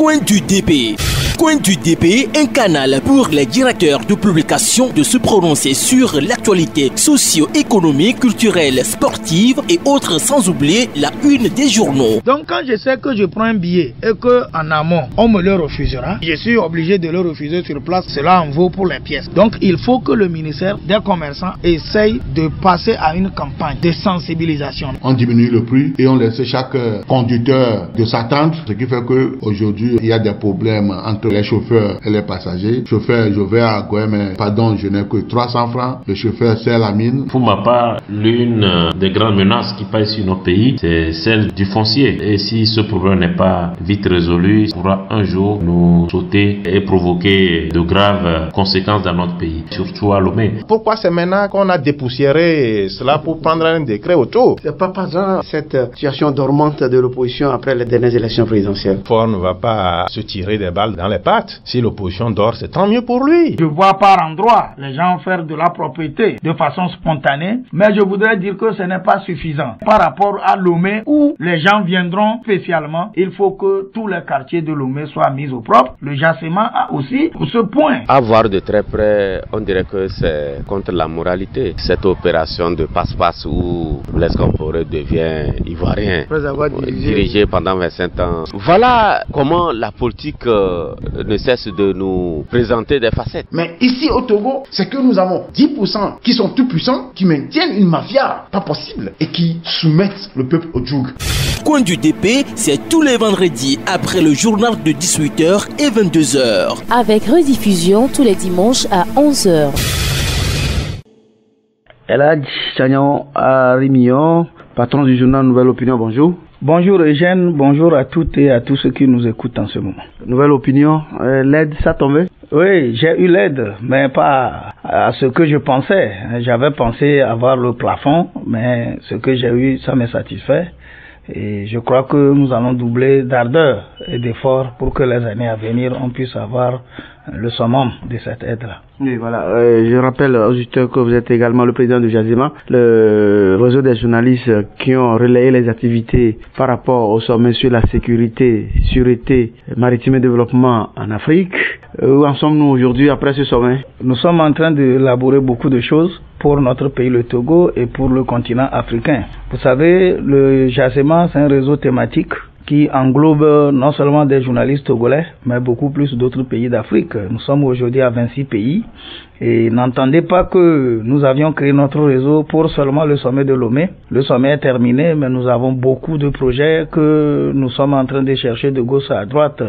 Coin du DP. Coin du DP, un canal pour les directeurs de publication de se prononcer sur l'actualité socio-économique, culturelle, sportive et autres, sans oublier la une des journaux. Donc quand je sais que je prends un billet et qu'en amont on me le refusera, je suis obligé de le refuser sur place. Cela en vaut pour les pièces. Donc il faut que le ministère des commerçants essaye de passer à une campagne de sensibilisation. On diminue le prix et on laisse chaque conducteur de s'attendre, ce qui fait qu'aujourd'hui il y a des problèmes entre les chauffeurs et les passagers. Chauffeur, je vais à Goué, mais pardon, je n'ai que 300 francs. Le chauffeur sert la mine. Pour ma part, l'une des grandes menaces qui pèsent sur nos pays, c'est celle du foncier. Et si ce problème n'est pas vite résolu, il pourra un jour nous sauter et provoquer de graves conséquences dans notre pays, surtout à Lomé. Pourquoi c'est maintenant qu'on a dépoussiéré cela pour prendre un décret autour? C'est pas hasard cette situation dormante de l'opposition après les dernières élections présidentielles. Ford ne va pas se tirer des balles dans les pattes. Si l'opposition dort, c'est tant mieux pour lui. Je vois par endroits les gens faire de la propriété de façon spontanée, mais je voudrais dire que ce n'est pas suffisant. Par rapport à Lomé, où les gens viendront spécialement, il faut que tous les quartiers de Lomé soient mis au propre. Le Jassement a aussi ce point. À voir de très près, on dirait que c'est contre la moralité. Cette opération de passe-passe où Blaise Compaoré devient ivoirien, après avoir dirigé pendant 25 ans. Voilà comment la politique ne cesse de nous présenter des facettes. Mais ici au Togo, c'est que nous avons 10% qui sont tout puissants, qui maintiennent une mafia pas possible et qui soumettent le peuple au joug. Coin du DP, c'est tous les vendredis après le journal de 18h et 22h. Avec rediffusion tous les dimanches à 11h. Eladj Chagnon Arimillon, patron du journal Nouvelle Opinion, bonjour. Bonjour Eugène, bonjour à toutes et à tous ceux qui nous écoutent en ce moment. Nouvelle Opinion, l'aide, ça tombait? Oui, j'ai eu l'aide, mais pas à ce que je pensais. J'avais pensé avoir le plafond, mais ce que j'ai eu, ça me satisfait. Et je crois que nous allons doubler d'ardeur et d'efforts pour que les années à venir, on puisse avoir le summum de cette aide-là. Oui, voilà. Je rappelle aux auditeurs que vous êtes également le président du Jassement, le réseau des journalistes qui ont relayé les activités par rapport au sommet sur la sécurité, sûreté, maritime et développement en Afrique. Où en sommes-nous aujourd'hui après ce sommet? Nous sommes en train d'élaborer beaucoup de choses pour notre pays, le Togo, et pour le continent africain. Vous savez, le Jassement, c'est un réseau thématique qui englobe non seulement des journalistes togolais, mais beaucoup plus d'autres pays d'Afrique. Nous sommes aujourd'hui à 26 pays et n'entendez pas que nous avions créé notre réseau pour seulement le sommet de Lomé. Le sommet est terminé, mais nous avons beaucoup de projets que nous sommes en train de chercher de gauche à droite,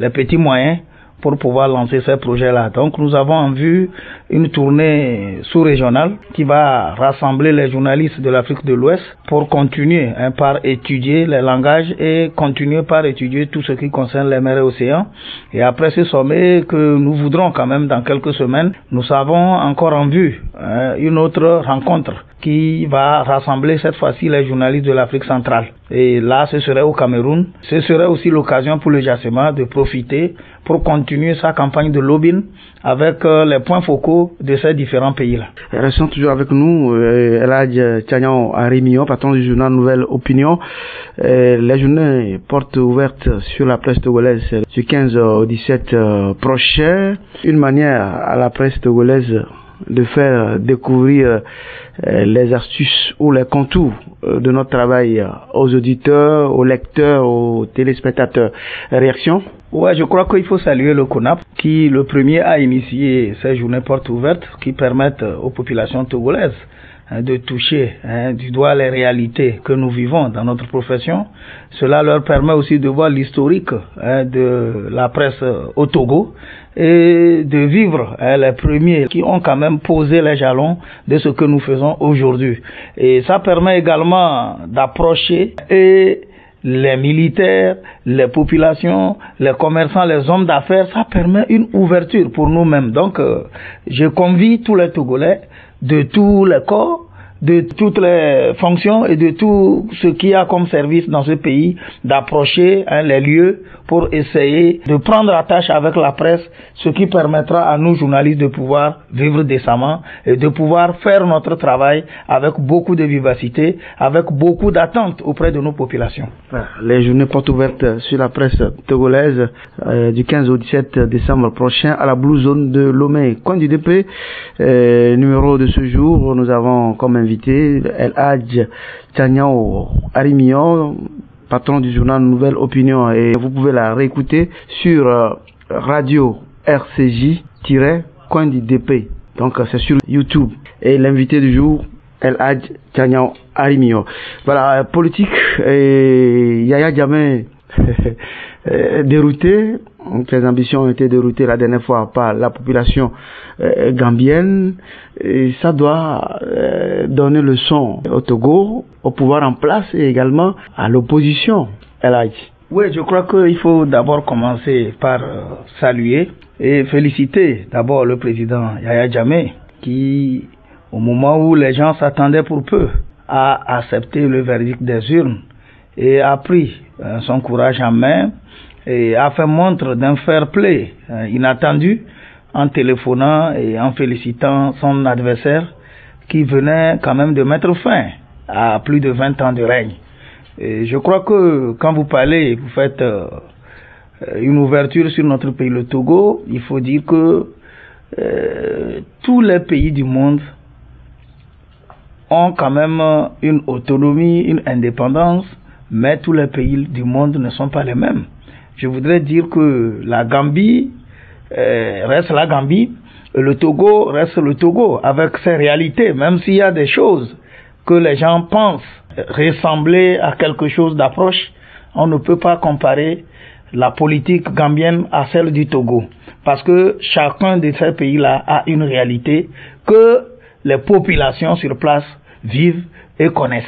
les petits moyens pour pouvoir lancer ces projets-là. Donc nous avons en vue une tournée sous-régionale qui va rassembler les journalistes de l'Afrique de l'Ouest pour continuer par étudier les langages et continuer par étudier tout ce qui concerne les mers et océans. Et après ce sommet que nous voudrons quand même dans quelques semaines, nous avons encore en vue une autre rencontre qui va rassembler cette fois-ci les journalistes de l'Afrique centrale. Et là, ce serait au Cameroun. Ce serait aussi l'occasion pour le Jassement de profiter pour continuer sa campagne de lobbying avec les points focaux de ces différents pays-là. Restons toujours avec nous, Eladj Chagnon Arimillon, patron du journal Nouvelle Opinion. Les journées portes ouvertes sur la presse togolaise du 15 au 17 prochain. Une manière à la presse togolaise de faire découvrir les astuces ou les contours de notre travail aux auditeurs, aux lecteurs, aux téléspectateurs. Réaction? Ouais, je crois qu'il faut saluer le CONAP qui, le premier, a initié ces journées portes ouvertes qui permettent aux populations togolaises de toucher du doigt les réalités que nous vivons dans notre profession. Cela leur permet aussi de voir l'historique de la presse au Togo et de vivre les premiers qui ont quand même posé les jalons de ce que nous faisons aujourd'hui. Et ça permet également d'approcher les militaires, les populations, les commerçants, les hommes d'affaires. Ça permet une ouverture pour nous-mêmes. Donc, je convie tous les Togolais de tous les corps de toutes les fonctions et de tout ce qu'il y a comme service dans ce pays, d'approcher les lieux pour essayer de prendre attache avec la presse, ce qui permettra à nous journalistes de pouvoir vivre décemment et de pouvoir faire notre travail avec beaucoup de vivacité, avec beaucoup d'attente auprès de nos populations. Les journées portes ouvertes sur la presse togolaise du 15 au 17 décembre prochain à la Blue Zone de Lomé, coin du DP. Numéro de ce jour, nous avons comme invité El Hadj Tchaniao Arimio, patron du journal Nouvelle Opinion, et vous pouvez la réécouter sur radio RCJ-coin du DP, donc c'est sur YouTube. Et l'invité du jour, El Hadj Tchaniao Arimio. Voilà, politique, et Yaya Jammeh dérouté. Ses ambitions ont été déroutées la dernière fois par la population gambienne, et ça doit donner leçon au Togo, au pouvoir en place et également à l'opposition. Oui, je crois qu'il faut d'abord commencer par saluer et féliciter d'abord le président Yaya Jammeh qui, au moment où les gens s'attendaient pour peu, a accepté le verdict des urnes et a pris son courage en main et a fait montre d'un fair play inattendu en téléphonant et en félicitant son adversaire qui venait quand même de mettre fin à plus de 20 ans de règne. Et je crois que quand vous parlez, vous faites une ouverture sur notre pays, le Togo, il faut dire que tous les pays du monde ont quand même une autonomie, une indépendance, mais tous les pays du monde ne sont pas les mêmes. Je voudrais dire que la Gambie reste la Gambie, et le Togo reste le Togo, avec ses réalités, même s'il y a des choses que les gens pensent ressembler à quelque chose d'approche, on ne peut pas comparer la politique gambienne à celle du Togo, parce que chacun de ces pays-là a une réalité que les populations sur place vivent et connaissent.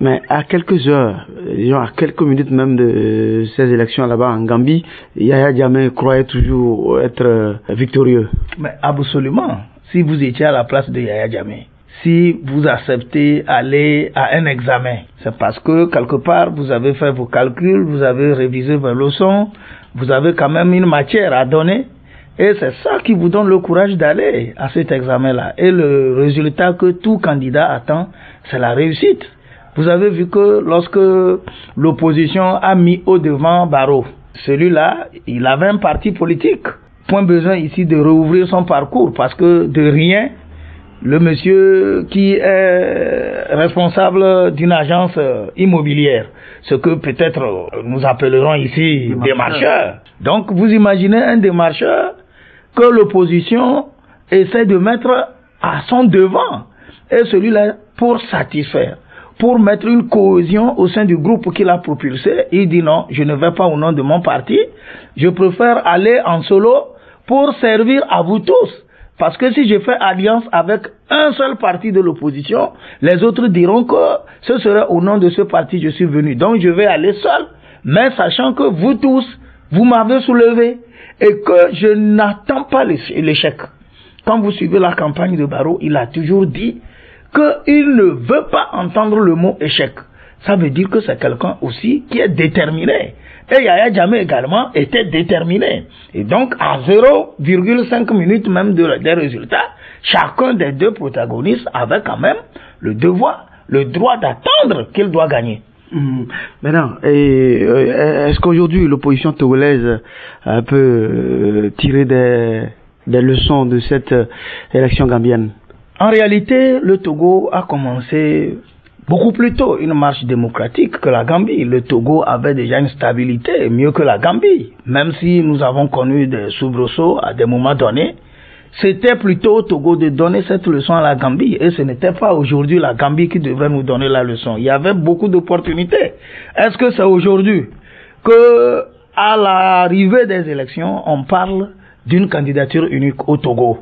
Mais à quelques heures, disons à quelques minutes même de ces élections là-bas en Gambie, Yaya Jammeh croyait toujours être victorieux. Mais absolument. Si vous étiez à la place de Yaya Jammeh, si vous acceptez aller à un examen, c'est parce que quelque part vous avez fait vos calculs, vous avez révisé vos leçons, vous avez quand même une matière à donner. Et c'est ça qui vous donne le courage d'aller à cet examen-là. Et le résultat que tout candidat attend, c'est la réussite. Vous avez vu que lorsque l'opposition a mis au devant Barrow, celui-là, il avait un parti politique. Point besoin ici de rouvrir son parcours, parce que de rien, le monsieur qui est responsable d'une agence immobilière, ce que peut-être nous appellerons ici démarcheur. Donc vous imaginez un démarcheur que l'opposition essaie de mettre à son devant, et celui-là, pour satisfaire, pour mettre une cohésion au sein du groupe qu'il a propulsé, il dit non, je ne vais pas au nom de mon parti, je préfère aller en solo pour servir à vous tous. Parce que si je fais alliance avec un seul parti de l'opposition, les autres diront que ce serait au nom de ce parti que je suis venu. Donc je vais aller seul, mais sachant que vous tous, vous m'avez soulevé et que je n'attends pas l'échec. Quand vous suivez la campagne de Barrow, il a toujours dit qu'il ne veut pas entendre le mot échec. Ça veut dire que c'est quelqu'un aussi qui est déterminé. Et Yaya Jammeh également était déterminé. Et donc, à 0,5 minutes même des résultats, chacun des deux protagonistes avait quand même le devoir, le droit d'attendre qu'il doit gagner. Maintenant, est-ce qu'aujourd'hui l'opposition togolaise peut tirer des leçons de cette élection gambienne? En réalité, le Togo a commencé beaucoup plus tôt une marche démocratique que la Gambie. Le Togo avait déjà une stabilité mieux que la Gambie. Même si nous avons connu des soubresauts à des moments donnés, c'était plutôt au Togo de donner cette leçon à la Gambie. Et ce n'était pas aujourd'hui la Gambie qui devrait nous donner la leçon. Il y avait beaucoup d'opportunités. Est-ce que c'est aujourd'hui que, à l'arrivée des élections, on parle d'une candidature unique au Togo?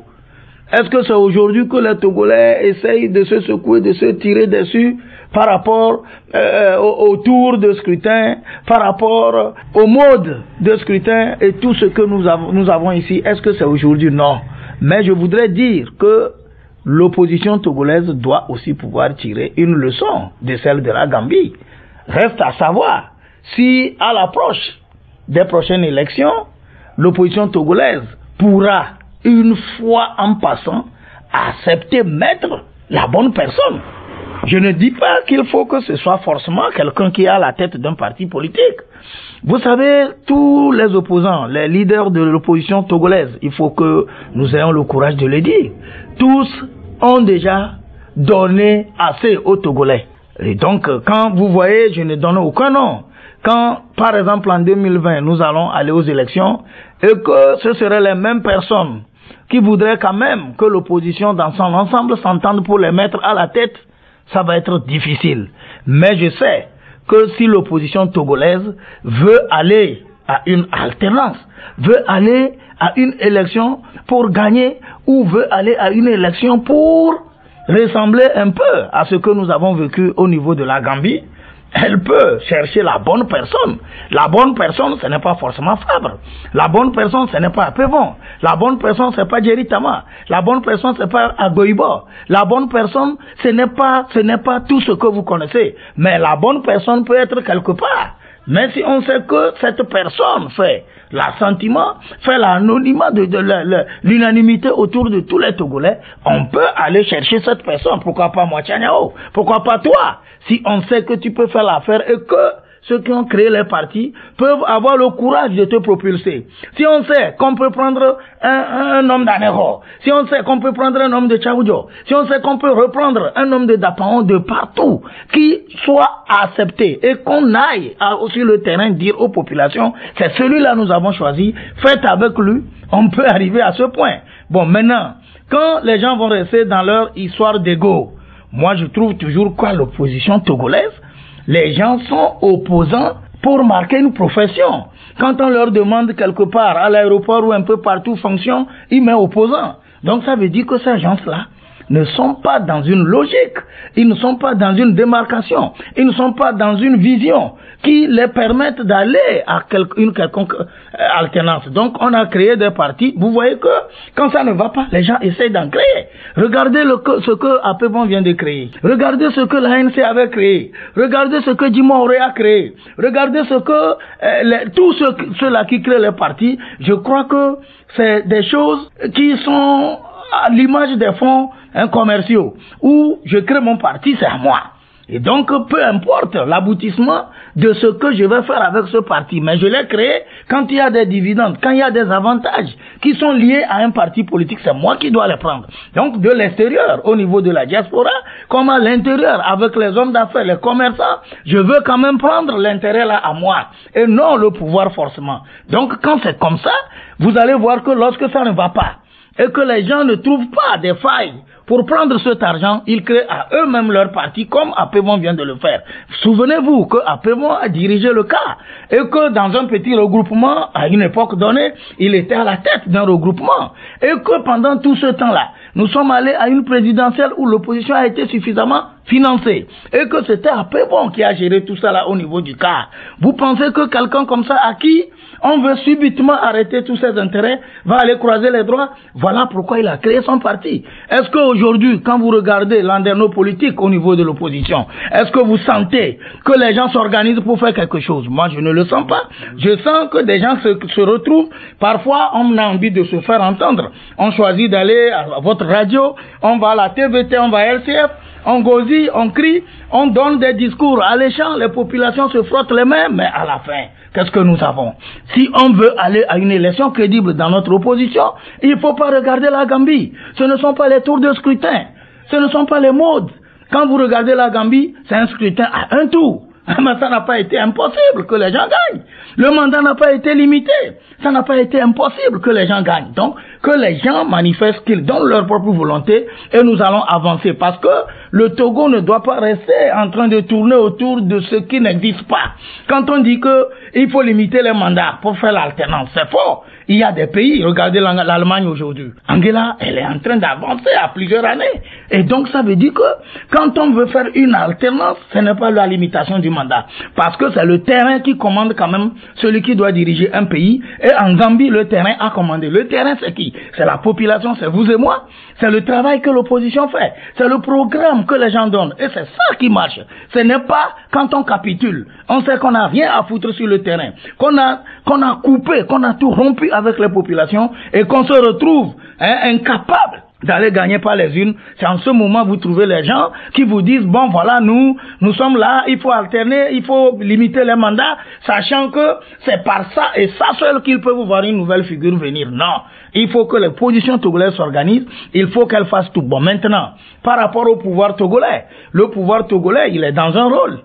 Est-ce que c'est aujourd'hui que les Togolais essayent de se secouer, de se tirer dessus par rapport au tour de scrutin, par rapport au mode de scrutin et tout ce que nous avons ici? Est-ce que c'est aujourd'hui? Non. Mais je voudrais dire que l'opposition togolaise doit aussi pouvoir tirer une leçon de celle de la Gambie. Reste à savoir si, à l'approche des prochaines élections, l'opposition togolaise pourra, une fois en passant, accepter mettre la bonne personne. Je ne dis pas qu'il faut que ce soit forcément quelqu'un qui est à la tête d'un parti politique. Vous savez, tous les opposants, les leaders de l'opposition togolaise, il faut que nous ayons le courage de le dire, tous ont déjà donné assez aux Togolais. Et donc, quand vous voyez, je ne donne aucun nom. Quand, par exemple, en 2020, nous allons aller aux élections et que ce seraient les mêmes personnes qui voudraient quand même que l'opposition dans son ensemble s'entende pour les mettre à la tête, ça va être difficile. Mais je sais que si l'opposition togolaise veut aller à une alternance, veut aller à une élection pour gagner ou veut aller à une élection pour ressembler un peu à ce que nous avons vécu au niveau de la Gambie, elle peut chercher la bonne personne. La bonne personne, ce n'est pas forcément Fabre. La bonne personne, ce n'est pas Apevon. La bonne personne, ce n'est pas Jerry Tama. La bonne personne, ce n'est pas Agoibo. La bonne personne, ce n'est pas tout ce que vous connaissez. Mais la bonne personne peut être quelque part. Mais si on sait que cette personne fait l'assentiment, fait l'anonymat de l'unanimité autour de tous les Togolais, on peut aller chercher cette personne. Pourquoi pas moi, Tchaniao? Pourquoi pas toi? Si on sait que tu peux faire l'affaire et que ceux qui ont créé les partis peuvent avoir le courage de te propulser. Si on sait qu'on peut prendre un homme d'Anego, si on sait qu'on peut prendre un homme de Tchaoudjo, si on sait qu'on peut reprendre un homme de Dapaon de partout, qui soit accepté et qu'on aille sur le terrain dire aux populations, c'est celui-là nous avons choisi, faites avec lui, on peut arriver à ce point. Bon, maintenant, quand les gens vont rester dans leur histoire d'ego, moi je trouve toujours quoi l'opposition togolaise, les gens sont opposants pour marquer une profession. Quand on leur demande quelque part, à l'aéroport ou un peu partout fonction, ils mettent opposant. Donc ça veut dire que ces gens-là ne sont pas dans une logique, ils ne sont pas dans une démarcation, ils ne sont pas dans une vision qui les permette d'aller à une quelconque alternance. Donc on a créé des partis, vous voyez que quand ça ne va pas, les gens essayent d'en créer. Regardez ce que Apevon vient de créer, regardez ce que l'ANC avait créé, regardez ce que Djimoré a créé, regardez ce que tous ceux-là qui créent les partis, je crois que c'est des choses qui sont à l'image des fonds commerciaux, où je crée mon parti, c'est à moi. Et donc, peu importe l'aboutissement de ce que je vais faire avec ce parti, mais je l'ai créé quand il y a des dividendes, quand il y a des avantages qui sont liés à un parti politique, c'est moi qui dois les prendre. Donc, de l'extérieur, au niveau de la diaspora, comme à l'intérieur, avec les hommes d'affaires, les commerçants, je veux quand même prendre l'intérêt là à moi, et non le pouvoir forcément. Donc, quand c'est comme ça, vous allez voir que lorsque ça ne va pas, et que les gens ne trouvent pas des failles pour prendre cet argent, ils créent à eux-mêmes leur parti comme Apevon vient de le faire. Souvenez-vous que Apevon a dirigé le cas et que dans un petit regroupement, à une époque donnée, il était à la tête d'un regroupement et que pendant tout ce temps-là, nous sommes allés à une présidentielle où l'opposition a été suffisamment financée et que c'était Apevon qui a géré tout ça là au niveau du cas. Vous pensez que quelqu'un comme ça à qui on veut subitement arrêter tous ses intérêts, va aller croiser les droits? Voilà pourquoi il a créé son parti. Est-ce qu'aujourd'hui, quand vous regardez l'anderneau politique au niveau de l'opposition, est-ce que vous sentez que les gens s'organisent pour faire quelque chose? Moi, je ne le sens pas. Je sens que des gens se retrouvent. Parfois, on a envie de se faire entendre. On choisit d'aller à votre radio, on va à la TVT, on va à LCF, on gosille, on crie, on donne des discours alléchants, les populations se frottent les mains, mais à la fin, qu'est-ce que nous avons? Si on veut aller à une élection crédible dans notre opposition, il ne faut pas regarder la Gambie. Ce ne sont pas les tours de scrutin, ce ne sont pas les modes. Quand vous regardez la Gambie, c'est un scrutin à un tour. Mais ça n'a pas été impossible que les gens gagnent. Le mandat n'a pas été limité. Ça n'a pas été impossible que les gens gagnent. Donc, que les gens manifestent qu'ils donnent leur propre volonté et nous allons avancer. Parce que le Togo ne doit pas rester en train de tourner autour de ce qui n'existe pas. Quand on dit qu'il faut limiter les mandats pour faire l'alternance, c'est faux. Il y a des pays, regardez l'Allemagne aujourd'hui. Angela, elle est en train d'avancer à plusieurs années. Et donc, ça veut dire que quand on veut faire une alternance, ce n'est pas la limitation du mandat. Parce que c'est le terrain qui commande quand même celui qui doit diriger un pays. Et en Gambie, le terrain a commandé. Le terrain, c'est qui? qui? C'est la population, c'est vous et moi. C'est le travail que l'opposition fait. C'est le programme que les gens donnent. Et c'est ça qui marche. Ce n'est pas quand on capitule. On sait qu'on n'a rien à foutre sur le terrain. Qu'on a coupé, qu'on a tout rompu avec les populations et qu'on se retrouve incapable d'aller gagner par les unes. C'est en ce moment vous trouvez les gens qui vous disent bon voilà nous sommes là, il faut alterner, il faut limiter les mandats, sachant que c'est par ça et ça seul qu'ils peuvent voir une nouvelle figure venir. Non, il faut que les positions togolaises s'organisent, il faut qu'elles fassent tout. Bon, maintenant, par rapport au pouvoir togolais, le pouvoir togolais il est dans un rôle.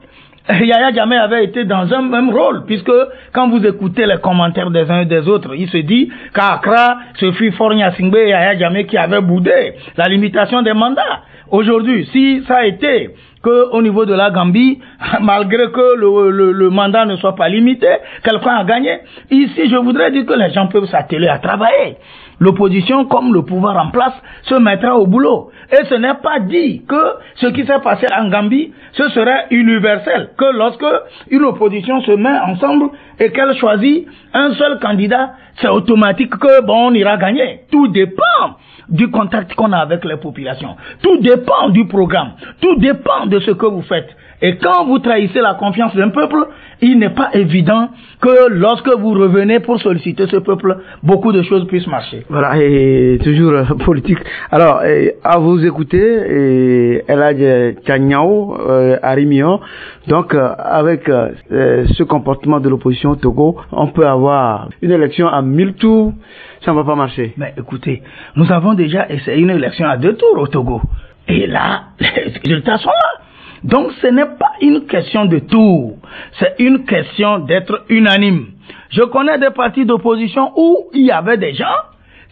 Yaya Jammeh avait été dans un même rôle, puisque quand vous écoutez les commentaires des uns et des autres, il se dit qu'à Accra, ce fut Faure Gnassingbé et Yaya Jammeh qui avaient boudé la limitation des mandats. Aujourd'hui, si ça a été que au niveau de la Gambie, malgré que le mandat ne soit pas limité, quelqu'un a gagné. Ici, je voudrais dire que les gens peuvent s'atteler à travailler. L'opposition, comme le pouvoir en place, se mettra au boulot. Et ce n'est pas dit que ce qui s'est passé en Gambie, ce serait universel. Que lorsque une opposition se met ensemble et qu'elle choisit un seul candidat, c'est automatique que bon, on ira gagner. Tout dépend du contact qu'on a avec les populations. Tout dépend du programme. Tout dépend de ce que vous faites. Et quand vous trahissez la confiance d'un peuple, il n'est pas évident que lorsque vous revenez pour solliciter ce peuple, beaucoup de choses puissent marcher. Voilà, et toujours politique. Alors, à vous écouter, Eladj Tchaniao Arimio, donc avec ce comportement de l'opposition au Togo, on peut avoir une élection à 1000 tours, ça ne va pas marcher. Mais écoutez, nous avons déjà essayé une élection à 2 tours au Togo. Et là, les résultats sont là. Donc ce n'est pas une question de tour, c'est une question d'être unanime. Je connais des partis d'opposition où il y avait des gens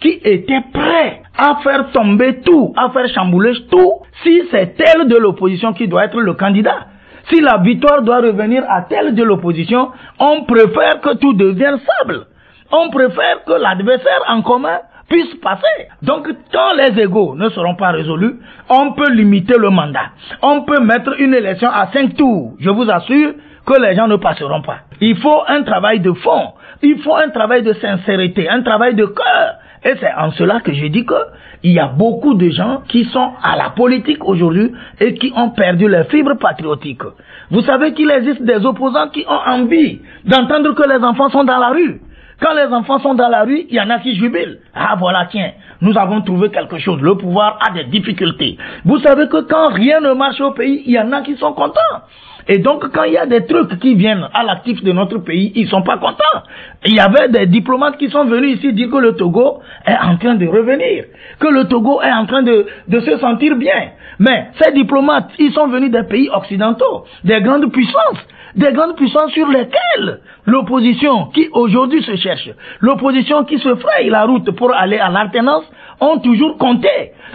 qui étaient prêts à faire tomber tout, à faire chambouler tout, si c'est tel de l'opposition qui doit être le candidat. Si la victoire doit revenir à tel de l'opposition, on préfère que tout devienne stable. On préfère que l'adversaire en commun puisse passer. Donc, quand les égos ne seront pas résolus, on peut limiter le mandat. On peut mettre une élection à 5 tours. Je vous assure que les gens ne passeront pas. Il faut un travail de fond. Il faut un travail de sincérité, un travail de cœur. Et c'est en cela que je dis que il y a beaucoup de gens qui sont à la politique aujourd'hui et qui ont perdu leur fibre patriotique. Vous savez qu'il existe des opposants qui ont envie d'entendre que les enfants sont dans la rue. Quand les enfants sont dans la rue, il y en a qui jubilent. Ah voilà, tiens, nous avons trouvé quelque chose. Le pouvoir a des difficultés. Vous savez que quand rien ne marche au pays, il y en a qui sont contents. Et donc, quand il y a des trucs qui viennent à l'actif de notre pays, ils sont pas contents. Il y avait des diplomates qui sont venus ici dire que le Togo est en train de revenir, que le Togo est en train de se sentir bien. Mais ces diplomates, ils sont venus des pays occidentaux, des grandes puissances sur lesquelles l'opposition qui aujourd'hui se cherche, l'opposition qui se fraye la route pour aller à l'alternance, ont toujours compté.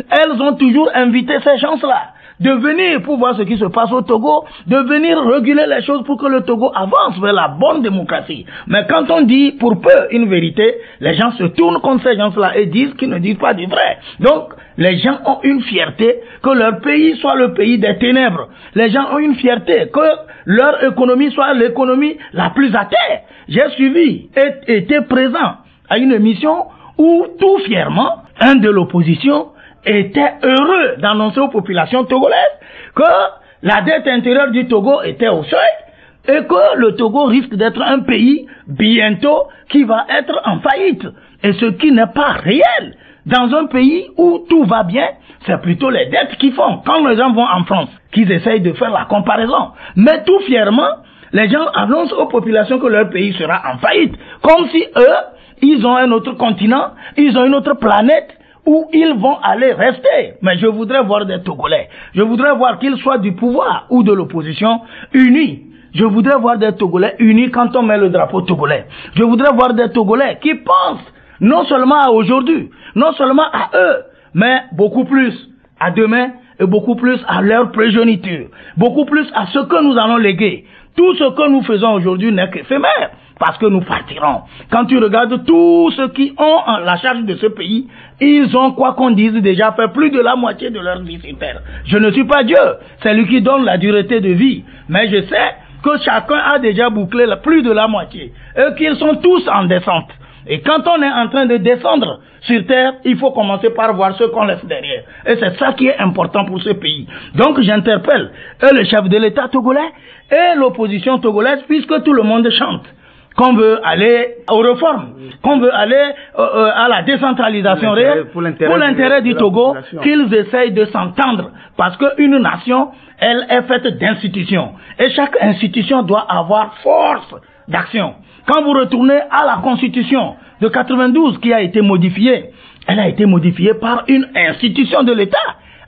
Elles ont toujours invité ces gens-là de venir pour voir ce qui se passe au Togo, de venir réguler les choses pour que le Togo avance vers la bonne démocratie. Mais quand on dit pour peu une vérité, les gens se tournent contre ces gens-là et disent qu'ils ne disent pas du vrai. Donc, les gens ont une fierté que leur pays soit le pays des ténèbres. Les gens ont une fierté que leur économie soit l'économie la plus à terre. J'ai suivi et été présent à une émission où tout fièrement, un de l'opposition était heureux d'annoncer aux populations togolaises que la dette intérieure du Togo était au seuil et que le Togo risque d'être un pays bientôt qui va être en faillite. Et ce qui n'est pas réel. Dans un pays où tout va bien, c'est plutôt les dettes qui font. Quand les gens vont en France, qu'ils essayent de faire la comparaison. Mais tout fièrement, les gens annoncent aux populations que leur pays sera en faillite. Comme si eux, ils ont un autre continent, ils ont une autre planète où ils vont aller rester. Mais je voudrais voir des Togolais. Je voudrais voir qu'ils soient du pouvoir ou de l'opposition unis. Je voudrais voir des Togolais unis quand on met le drapeau togolais. Je voudrais voir des Togolais qui pensent non seulement à aujourd'hui, non seulement à eux, mais beaucoup plus à demain et beaucoup plus à leur progéniture, beaucoup plus à ce que nous allons léguer. Tout ce que nous faisons aujourd'hui n'est qu'éphémère, parce que nous partirons. Quand tu regardes tous ceux qui ont la charge de ce pays, ils ont, quoi qu'on dise, déjà fait plus de la moitié de leur vie sur terre. Je ne suis pas Dieu, c'est lui qui donne la dureté de vie, mais je sais que chacun a déjà bouclé plus de la moitié, et qu'ils sont tous en descente. Et quand on est en train de descendre sur terre, il faut commencer par voir ce qu'on laisse derrière. Et c'est ça qui est important pour ce pays. Donc j'interpelle le chef de l'État togolais et l'opposition togolaise, puisque tout le monde chante qu'on veut aller aux réformes, qu'on veut aller à la décentralisation réelle, pour l'intérêt du Togo, qu'ils essayent de s'entendre. Parce qu'une nation, elle est faite d'institutions. Et chaque institution doit avoir force d'action. Quand vous retournez à la Constitution de 92 qui a été modifiée, elle a été modifiée par une institution de l'État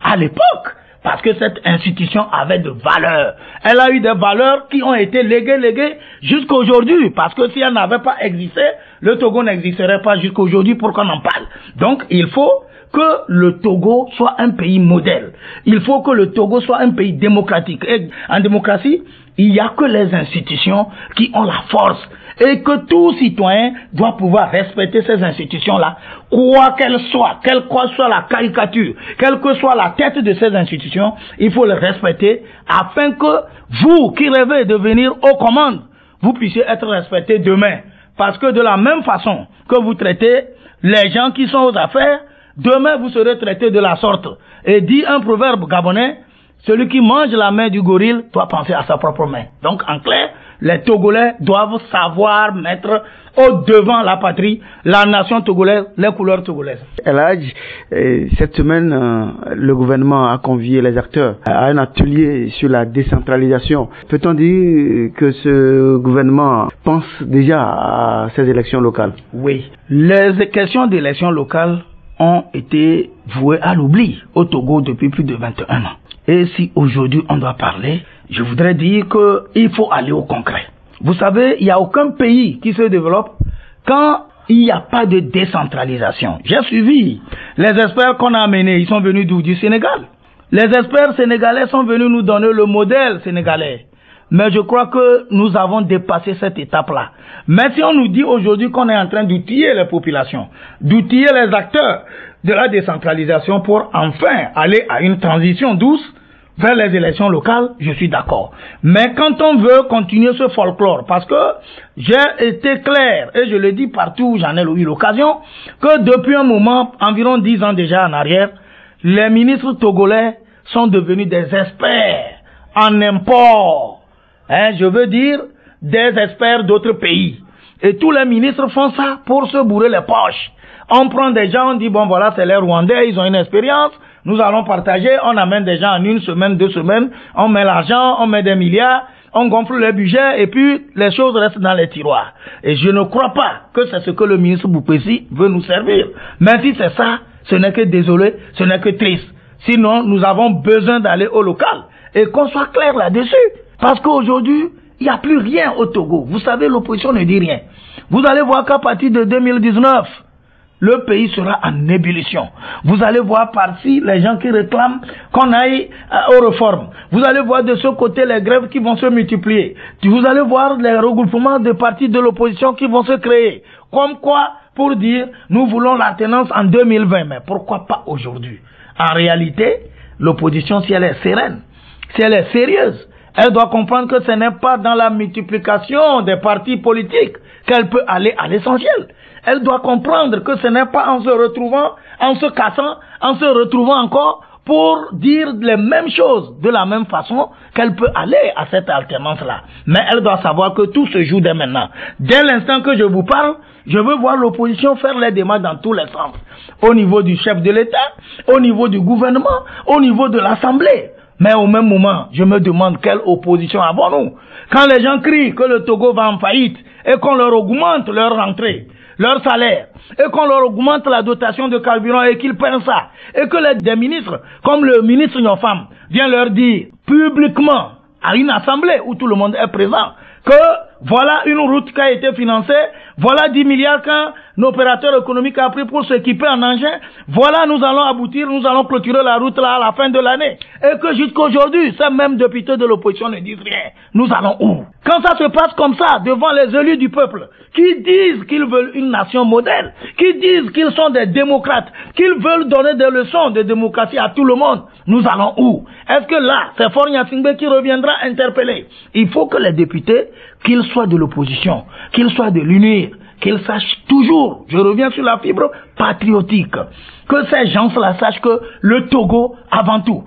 à l'époque. Parce que cette institution avait de valeurs. Elle a eu des valeurs qui ont été léguées jusqu'à aujourd'hui. Parce que si elle n'avait pas existé, le Togo n'existerait pas jusqu'à aujourd'hui pour qu'on en parle. Donc il faut que le Togo soit un pays modèle. Il faut que le Togo soit un pays démocratique. Et en démocratie, il n'y a que les institutions qui ont la force. Et que tout citoyen doit pouvoir respecter ces institutions-là, quoi qu'elles soient, quelle que soit la caricature, quelle que soit la tête de ces institutions, il faut les respecter afin que vous qui rêvez de venir aux commandes, vous puissiez être respectés demain. Parce que de la même façon que vous traitez les gens qui sont aux affaires, demain vous serez traités de la sorte. Et dit un proverbe gabonais, celui qui mange la main du gorille doit penser à sa propre main. Donc en clair, les Togolais doivent savoir mettre au devant la patrie, la nation togolaise, les couleurs togolaises. El Hadj, cette semaine, le gouvernement a convié les acteurs à un atelier sur la décentralisation. Peut-on dire que ce gouvernement pense déjà à ces élections locales? Oui. Les questions d'élections locales ont été vouées à l'oubli au Togo depuis plus de 21 ans. Et si aujourd'hui on doit parler, je voudrais dire qu'il faut aller au concret. Vous savez, il n'y a aucun pays qui se développe quand il n'y a pas de décentralisation. J'ai suivi les experts qu'on a amenés, ils sont venus d'où? Du Sénégal. Les experts sénégalais sont venus nous donner le modèle sénégalais. Mais je crois que nous avons dépassé cette étape-là. Mais si on nous dit aujourd'hui qu'on est en train d'outiller les populations, d'outiller les acteurs de la décentralisation pour enfin aller à une transition douce vers les élections locales, je suis d'accord. Mais quand on veut continuer ce folklore, parce que j'ai été clair, et je le dis partout où j'en ai eu l'occasion, que depuis un moment, environ 10 ans déjà en arrière, les ministres togolais sont devenus des experts en import. Je veux dire, des experts d'autres pays. Et tous les ministres font ça pour se bourrer les poches. On prend des gens, on dit, bon voilà, c'est les Rwandais, ils ont une expérience, nous allons partager, on amène des gens en 1 semaine, 2 semaines, on met l'argent, on met des milliards, on gonfle le budget et puis les choses restent dans les tiroirs. Et je ne crois pas que c'est ce que le ministre Boupessi veut nous servir. Mais si c'est ça, ce n'est que désolé, ce n'est que triste. Sinon, nous avons besoin d'aller au local et qu'on soit clair là-dessus. Parce qu'aujourd'hui, il n'y a plus rien au Togo. Vous savez, l'opposition ne dit rien. Vous allez voir qu'à partir de 2019, le pays sera en ébullition. Vous allez voir par-ci les gens qui réclament qu'on aille aux réformes. Vous allez voir de ce côté les grèves qui vont se multiplier. Vous allez voir les regroupements de partis de l'opposition qui vont se créer. Comme quoi, pour dire, nous voulons l'alternance en 2020. Mais pourquoi pas aujourd'hui? En réalité, l'opposition, si elle est sereine, si elle est sérieuse, elle doit comprendre que ce n'est pas dans la multiplication des partis politiques qu'elle peut aller à l'essentiel. Elle doit comprendre que ce n'est pas en se retrouvant, en se cassant, en se retrouvant encore pour dire les mêmes choses de la même façon qu'elle peut aller à cette alternance-là. Mais elle doit savoir que tout se joue dès maintenant. Dès l'instant que je vous parle, je veux voir l'opposition faire les démarches dans tous les sens. Au niveau du chef de l'État, au niveau du gouvernement, au niveau de l'Assemblée. Mais au même moment, je me demande quelle opposition avons-nous. Quand les gens crient que le Togo va en faillite et qu'on leur augmente leur rentrée, leur salaire, et qu'on leur augmente la dotation de carburant et qu'ils prennent ça, et que des ministres, comme le ministre Nyofam, vient leur dire publiquement à une assemblée où tout le monde est présent, que voilà une route qui a été financée, voilà 10 milliards qu'un opérateur économique a pris pour s'équiper en engin, voilà nous allons aboutir, nous allons clôturer la route là à la fin de l'année. Et que jusqu'à aujourd'hui, ces mêmes députés de l'opposition ne disent rien. Nous allons où? Quand ça se passe comme ça, devant les élus du peuple, qui disent qu'ils veulent une nation modèle, qui disent qu'ils sont des démocrates, qu'ils veulent donner des leçons de démocratie à tout le monde, nous allons où? Est-ce que là, c'est Faure Gnassingbé qui reviendra interpeller? Il faut que les députés, qu'ils soient de l'opposition, qu'ils soient de l'UNIR, qu'ils sachent toujours, je reviens sur la fibre patriotique, que ces gens-là sachent que le Togo, avant tout,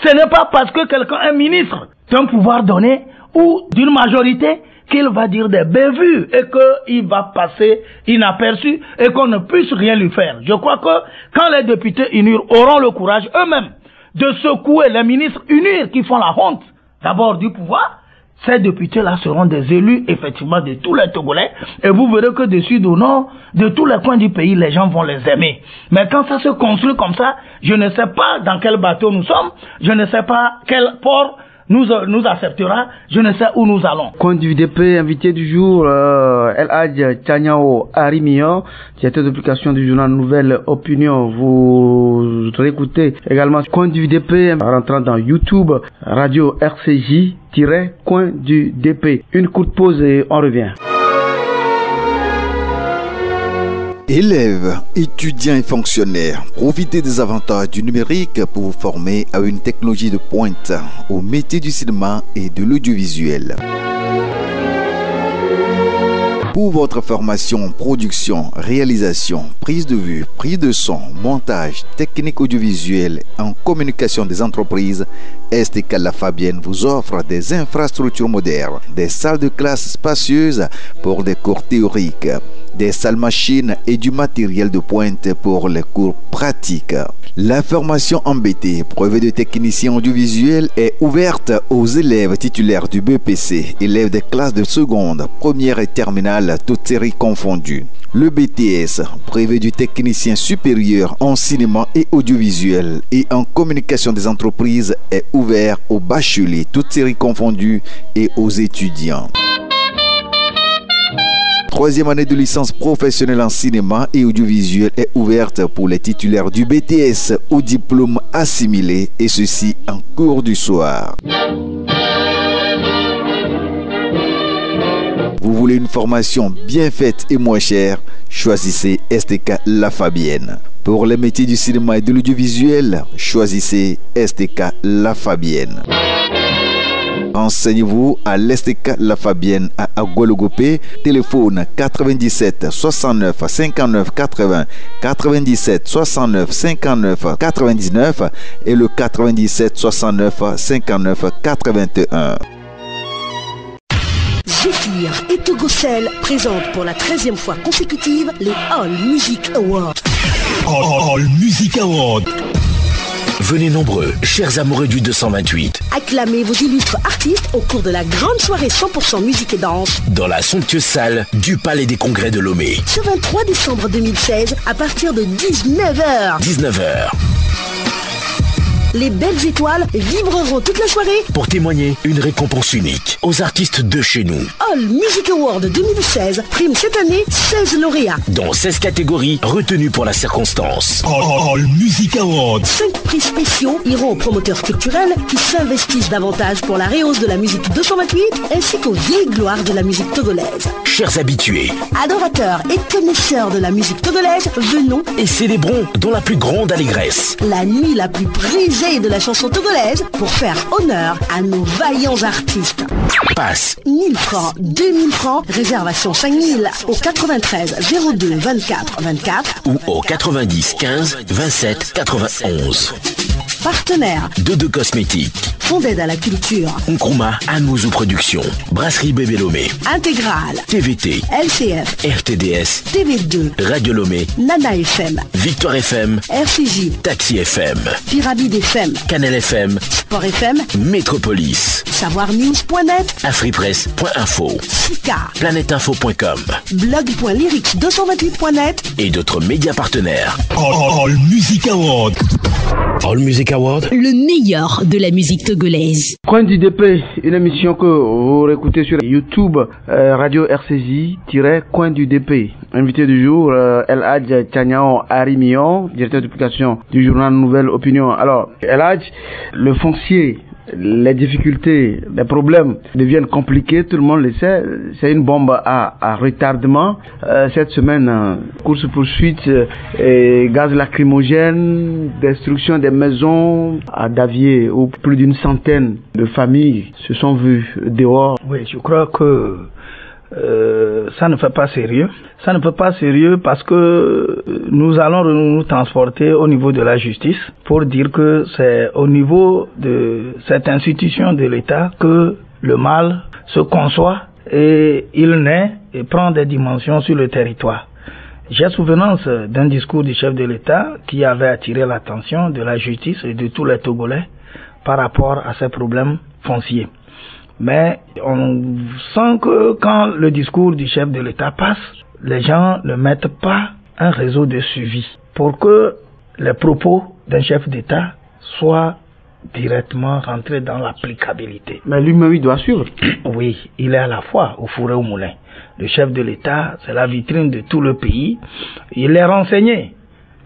ce n'est pas parce que quelqu'un est ministre d'un pouvoir donné ou d'une majorité qu'il va dire des bévues et qu'il va passer inaperçu et qu'on ne puisse rien lui faire. Je crois que quand les députés unis auront le courage eux-mêmes de secouer les ministres unis qui font la honte d'abord du pouvoir, ces députés-là seront des élus effectivement de tous les Togolais et vous verrez que de sud au nord, de tous les coins du pays, les gens vont les aimer. Mais quand ça se construit comme ça, je ne sais pas dans quel bateau nous sommes, je ne sais pas quel port nous acceptera, je ne sais où nous allons. Coin du UDP, invité du jour, El Hadj Tiagnao Arimio, directeur de publication du journal Nouvelle Opinion. Vous écoutez également Coin du UDP en rentrant dans YouTube, radio RCJ-Coin du DP. Une courte pause et on revient. Élèves, étudiants et fonctionnaires, profitez des avantages du numérique pour vous former à une technologie de pointe au métier du cinéma et de l'audiovisuel. Pour votre formation en production, réalisation, prise de vue, prise de son, montage, technique audiovisuelle en communication des entreprises, STK La Fabienne vous offre des infrastructures modernes, des salles de classe spacieuses pour des cours théoriques, des salles machines et du matériel de pointe pour les cours pratiques. La formation en BT, brevet de technicien audiovisuel, est ouverte aux élèves titulaires du BPC, élèves des classes de seconde, première et terminale, toutes séries confondues. Le BTS, brevet du technicien supérieur en cinéma et audiovisuel et en communication des entreprises, est ouvert aux bacheliers, toutes séries confondues, et aux étudiants. Troisième année de licence professionnelle en cinéma et audiovisuel est ouverte pour les titulaires du BTS au diplôme assimilé, et ceci en cours du soir. Vous voulez une formation bien faite et moins chère? Choisissez STK La Fabienne. Pour les métiers du cinéma et de l'audiovisuel, choisissez STK La Fabienne. Renseignez-vous à l'STK La Fabienne à Agoualogopé, téléphone 97 69 59 80, 97 69 59 99 et le 97 69 59 81. Zephyr et Togocel présentent pour la 13e fois consécutive les All Music Awards. All Music Awards. Venez nombreux, chers amoureux du 228. Acclamez vos illustres artistes au cours de la grande soirée 100% musique et danse dans la somptueuse salle du Palais des Congrès de Lomé. Ce 23 décembre 2016 à partir de 19h. 19h. Les belles étoiles vibreront toute la soirée pour témoigner une récompense unique aux artistes de chez nous. All Music Award 2016 prime cette année 16 lauréats dans 16 catégories retenues pour la circonstance. All Music Award. 5 prix spéciaux iront aux promoteurs culturels qui s'investissent davantage pour la rehausse de la musique 228 ainsi qu'aux vieilles gloires de la musique togolaise. Chers habitués, adorateurs et connaisseurs de la musique togolaise, venons et célébrons dans la plus grande allégresse la nuit la plus prisée de la chanson togolaise pour faire honneur à nos vaillants artistes. Passe 1000 francs, 2000 francs, réservation 5000 au 93 02 24 24 ou au 90 15 27 91. Partenaire Dodo Cosmétiques, Fonds d'aide à la culture, Nkrumah Amouzou Productions, Brasserie Bébé Lomé, Intégrale, TVT, LCF, RTDS, TV2, Radio Lomé, Nana FM, Victoire FM, RCJ, Taxi FM, Pyramide FM, Canal FM, Sport FM, Métropolis, savoirnews.net, afripresse.info, Sika, planetinfo.com, blog.lyrics228.net et d'autres médias partenaires. All Music Award. All Music Award, le meilleur de la musique togolaise. Coin du DP, une émission que vous réécoutez sur YouTube, radio RCJ-Coin du DP. Invité du jour, El Hadj Tiagnao Arimio, directeur de publication du journal Nouvelle Opinion. Alors, El Hadj, le foncier, les difficultés, les problèmes deviennent compliqués, tout le monde le sait, c'est une bombe à retardement. Cette semaine, course-poursuite, gaz lacrymogène, destruction des maisons à Davier, où plus d'une centaine de familles se sont vues dehors. Oui, je crois que ça ne fait pas sérieux. Ça ne fait pas sérieux parce que nous allons nous transporter au niveau de la justice pour dire que c'est au niveau de cette institution de l'État que le mal se conçoit et il naît et prend des dimensions sur le territoire. J'ai souvenance d'un discours du chef de l'État qui avait attiré l'attention de la justice et de tous les Togolais par rapport à ces problèmes fonciers. Mais on sent que quand le discours du chef de l'État passe, les gens ne mettent pas un réseau de suivi pour que les propos d'un chef d'État soient directement rentrés dans l'applicabilité. Mais lui-même, il doit suivre. Oui, il est à la fois au four et au moulin. Le chef de l'État, c'est la vitrine de tout le pays. Il est renseigné.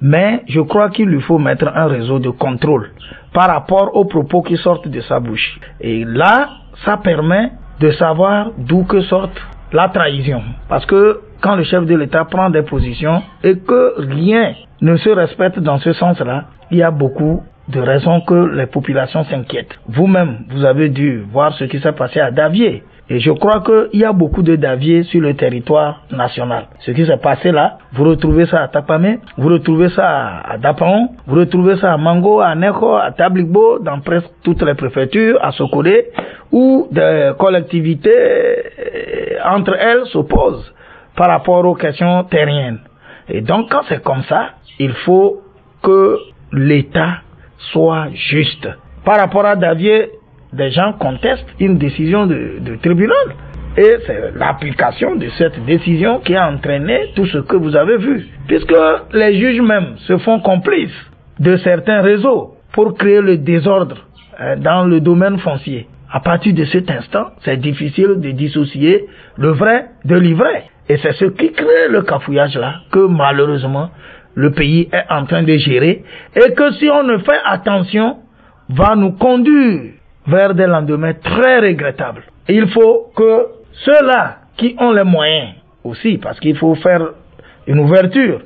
Mais je crois qu'il lui faut mettre un réseau de contrôle par rapport aux propos qui sortent de sa bouche. Et là, ça permet de savoir d'où que sorte la trahison. Parce que quand le chef de l'État prend des positions et que rien ne se respecte dans ce sens-là, il y a beaucoup de raisons que les populations s'inquiètent. Vous-même, vous avez dû voir ce qui s'est passé à Davier. Et je crois qu'il y a beaucoup de Davier sur le territoire national. Ce qui s'est passé là, vous retrouvez ça à Tapamé, vous retrouvez ça à Dapaon, vous retrouvez ça à Mango, à Neko, à Tabligbo, dans presque toutes les préfectures, à Sokodé, où des collectivités entre elles s'opposent par rapport aux questions terriennes. Et donc quand c'est comme ça, il faut que l'État soit juste. Par rapport à Davier, des gens contestent une décision de tribunal. Et c'est l'application de cette décision qui a entraîné tout ce que vous avez vu. Puisque les juges même se font complices de certains réseaux pour créer le désordre dans le domaine foncier. À partir de cet instant, c'est difficile de dissocier le vrai de l'ivraie. Et c'est ce qui crée le cafouillage là que malheureusement le pays est en train de gérer et que si on ne fait attention, va nous conduire vers des lendemains très regrettables. Et il faut que ceux-là qui ont les moyens aussi, parce qu'il faut faire une ouverture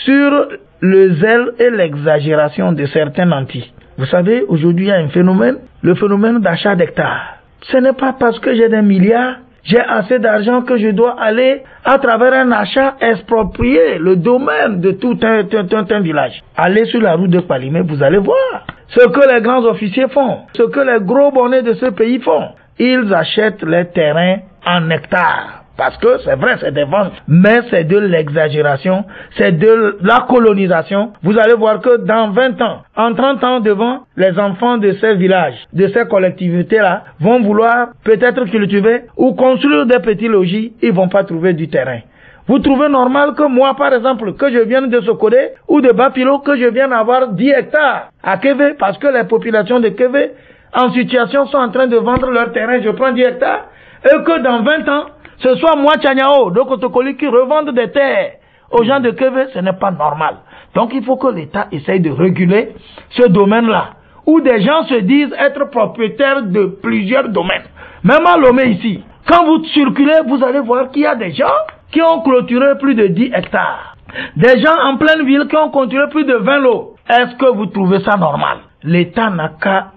sur le zèle et l'exagération de certains nantis. Vous savez, aujourd'hui il y a un phénomène, le phénomène d'achat d'hectares. Ce n'est pas parce que j'ai des milliards, j'ai assez d'argent que je dois aller à travers un achat exproprier le domaine de tout un village. Allez sur la route de Palimé, vous allez voir ce que les grands officiers font, ce que les gros bonnets de ce pays font. Ils achètent les terrains en hectares. Parce que c'est vrai, c'est des ventes, mais c'est de l'exagération, c'est de la colonisation. Vous allez voir que dans 20 ans, en 30 ans devant, les enfants de ces villages, de ces collectivités-là, vont vouloir peut-être cultiver ou construire des petits logis, ils vont pas trouver du terrain. Vous trouvez normal que moi, par exemple, que je vienne de Sokodé ou de Bapilo, que je vienne avoir 10 hectares à Kévé, parce que les populations de Kévé, en situation, sont en train de vendre leur terrain, je prends 10 hectares, et que dans 20 ans, ce soit moi, Tchanyao, de Kotokoli, qui revendent des terres aux gens de Kévé, ce n'est pas normal. Donc il faut que l'État essaye de réguler ce domaine-là, où des gens se disent être propriétaires de plusieurs domaines. Même à Lomé ici, quand vous circulez, vous allez voir qu'il y a des gens qui ont clôturé plus de 10 hectares. Des gens en pleine ville qui ont clôturé plus de 20 lots. Est-ce que vous trouvez ça normal? L'État n'a qu'à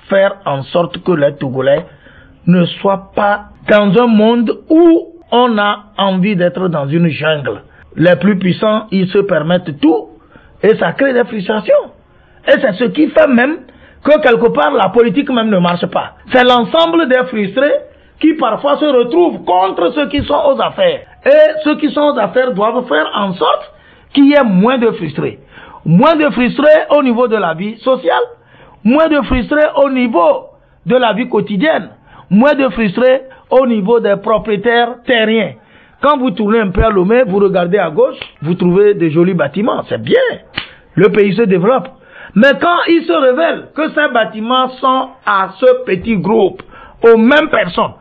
faire en sorte que les Togolais ne soient pas dans un monde où on a envie d'être dans une jungle. Les plus puissants, ils se permettent tout et ça crée des frustrations. Et c'est ce qui fait même que quelque part la politique même ne marche pas. C'est l'ensemble des frustrés qui parfois se retrouvent contre ceux qui sont aux affaires. Et ceux qui sont aux affaires doivent faire en sorte qu'il y ait moins de frustrés. Moins de frustrés au niveau de la vie sociale, moins de frustrés au niveau de la vie quotidienne, moins de frustrés au niveau des propriétaires terriens. Quand vous tournez un peu à Lomé, vous regardez à gauche, vous trouvez de jolis bâtiments, c'est bien. Le pays se développe. Mais quand il se révèle que ces bâtiments sont à ce petit groupe, aux mêmes personnes,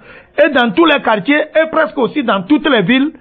et dans tous les quartiers, et presque aussi dans toutes les villes,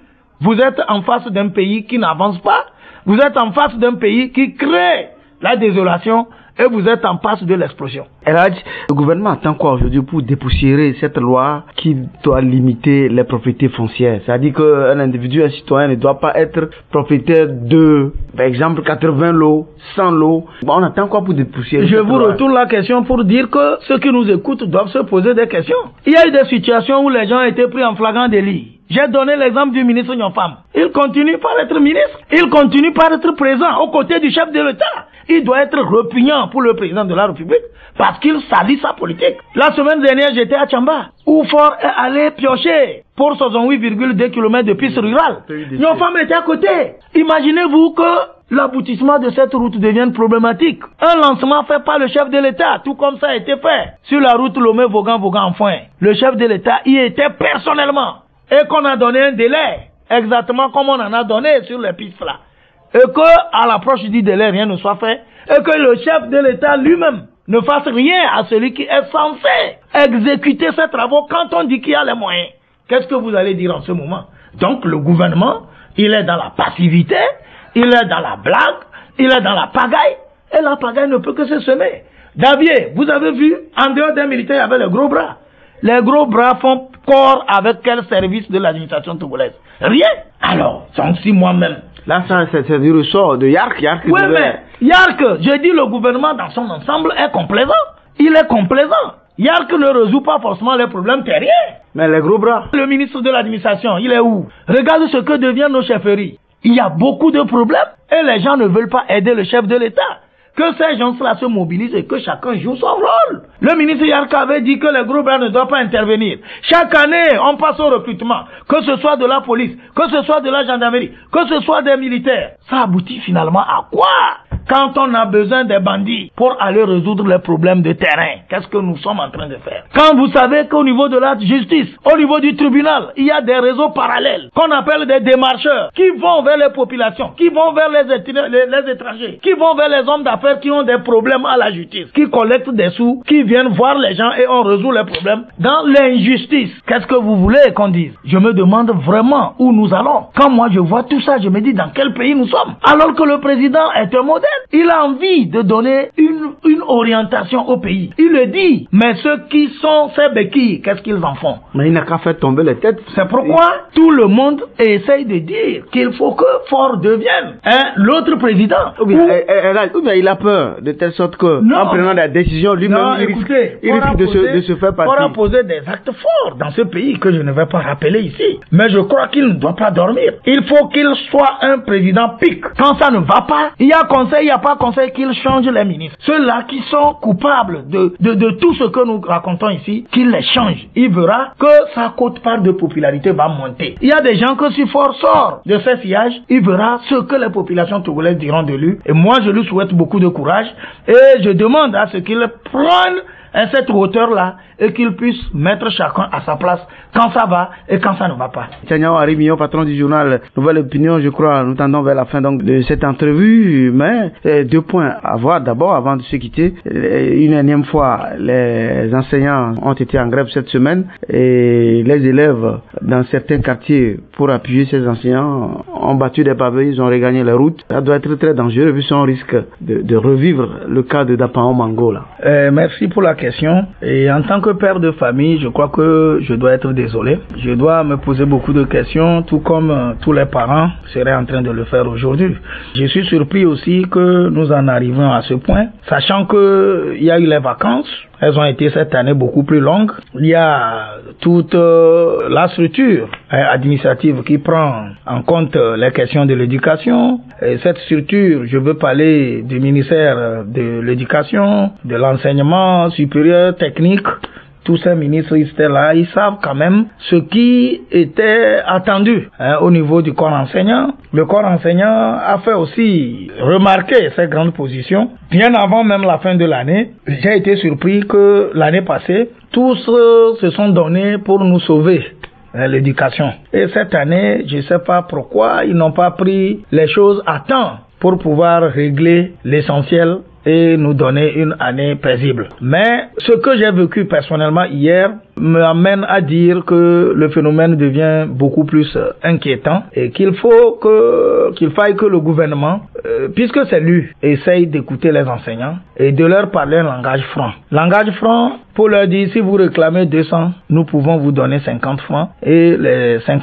vous êtes en face d'un pays qui n'avance pas, vous êtes en face d'un pays qui crée la désolation, et vous êtes en passe de l'explosion. Eladj, le gouvernement attend quoi aujourd'hui pour dépoussiérer cette loi qui doit limiter les propriétés foncières? C'est-à-dire qu'un individu, un citoyen ne doit pas être propriétaire de, par exemple, 80 lots, 100 lots. Bon, on attend quoi pour dépoussiérer Je vous retourne la question pour dire que ceux qui nous écoutent doivent se poser des questions. Il y a eu des situations où les gens étaient pris en flagrant délit. J'ai donné l'exemple du ministre Nyonfam. Il continue par être ministre. Il continue par être présent aux côtés du chef de l'État. Il doit être répugnant pour le président de la République parce qu'il salit sa politique. La semaine dernière, j'étais à Tchamba, où Fort est allé piocher pour 68,2 km de piste rurale. Nyonfam était à côté. Imaginez-vous que l'aboutissement de cette route devienne problématique. Un lancement fait par le chef de l'État, tout comme ça a été fait sur la route Lomé-Vogan-Vogan-Enfin. Le chef de l'État y était personnellement. Et qu'on a donné un délai, exactement comme on en a donné sur les pistes là. Et que, à l'approche du délai, rien ne soit fait. Et que le chef de l'État lui-même ne fasse rien à celui qui est censé exécuter ces travaux quand on dit qu'il y a les moyens. Qu'est-ce que vous allez dire en ce moment? Donc le gouvernement, il est dans la passivité, il est dans la blague, il est dans la pagaille, et la pagaille ne peut que se semer. Davier, vous avez vu, en dehors des militaires, il y avait les gros bras. Les gros bras font corps avec quel service de l'administration togolaise? Rien. Alors, donc si moi-même... Là, ça, c'est du ressort de Yark. Oui, mais Yark, je dis le gouvernement dans son ensemble est complaisant. Il est complaisant. Yark ne résout pas forcément les problèmes terriens. Mais les gros bras... Le ministre de l'administration, il est où? Regarde ce que deviennent nos chefferies. Il y a beaucoup de problèmes et les gens ne veulent pas aider le chef de l'État. Que ces gens-là se mobilisent et que chacun joue son rôle. Le ministre Yarka avait dit que les gros bras ne doivent pas intervenir. Chaque année, on passe au recrutement. Que ce soit de la police, que ce soit de la gendarmerie, que ce soit des militaires. Ça aboutit finalement à quoi? Quand on a besoin des bandits pour aller résoudre les problèmes de terrain, qu'est-ce que nous sommes en train de faire? Quand vous savez qu'au niveau de la justice, au niveau du tribunal, il y a des réseaux parallèles qu'on appelle des démarcheurs qui vont vers les populations, qui vont vers les étrangers, qui vont vers les hommes d'affaires qui ont des problèmes à la justice, qui collectent des sous, qui viennent voir les gens et on résout les problèmes dans l'injustice. Qu'est-ce que vous voulez qu'on dise? Je me demande vraiment où nous allons. Quand moi je vois tout ça, je me dis dans quel pays nous sommes. Alors que le président est un modèle. Il a envie de donner une orientation au pays. Il le dit. Mais ceux qui sont ces béquilles, qu'est-ce qu'ils en font? Mais il n'a qu'à faire tomber les têtes. C'est pourquoi tout le monde essaye de dire qu'il faut que Fort devienne l'autre président. Ou bien il a peur, de telle sorte que, en prenant la décision, lui-même, il risque de se faire partie. On a posé des actes forts dans ce pays que je ne vais pas rappeler ici. Mais je crois qu'il ne doit pas dormir. Il faut qu'il soit un président pique. Quand ça ne va pas, il y a conseil, il n'y a pas conseil, qu'il change les ministres. Ceux-là qui sont coupables de tout ce que nous racontons ici, qu'il les change. Il verra que sa quote-part de popularité va monter. Il y a des gens que si Fort sort de ces sillages, il verra ce que les populations togolaises diront de lui. Et moi, je lui souhaite beaucoup de courage et je demande à ce qu'il prenne cette hauteur-là et qu'il puisse mettre chacun à sa place quand ça va et quand ça ne va pas. Tchaniao Arimio, patron du journal Nouvelle Opinion, je crois, nous tendons vers la fin donc de cette entrevue, mais 2 points à voir. D'abord, avant de se quitter, une énième fois, les enseignants ont été en grève cette semaine et les élèves dans certains quartiers, pour appuyer ces enseignants, ont battu des pavés, ils ont regagné les routes. Ça doit être très dangereux vu son risque de revivre le cas de Dapao Mango là. Merci pour la question. Et en tant que père de famille, je crois que je dois être désolé. Je dois me poser beaucoup de questions, tout comme tous les parents seraient en train de le faire aujourd'hui. Je suis surpris aussi que nous en arrivons à ce point, sachant que il y a eu les vacances. Elles ont été cette année beaucoup plus longues. Il y a toute la structure administrative qui prend en compte les questions de l'éducation. Et cette structure, je veux parler du ministère de l'éducation, de l'enseignement supérieur technique. Tous ces ministres étaient là, ils savent quand même ce qui était attendu au niveau du corps enseignant. Le corps enseignant a fait aussi remarquer ces grandes positions. Bien avant même la fin de l'année, j'ai été surpris que l'année passée, tous se sont donnés pour nous sauver l'éducation. Et cette année, je ne sais pas pourquoi ils n'ont pas pris les choses à temps pour pouvoir régler l'essentiel et nous donner une année paisible. Mais ce que j'ai vécu personnellement hier m'amène à dire que le phénomène devient beaucoup plus inquiétant et qu'il faille que le gouvernement, puisque c'est lui, essaye d'écouter les enseignants et de leur parler un langage franc. Langage franc pour leur dire, si vous réclamez 200, nous pouvons vous donner 50 francs et les 100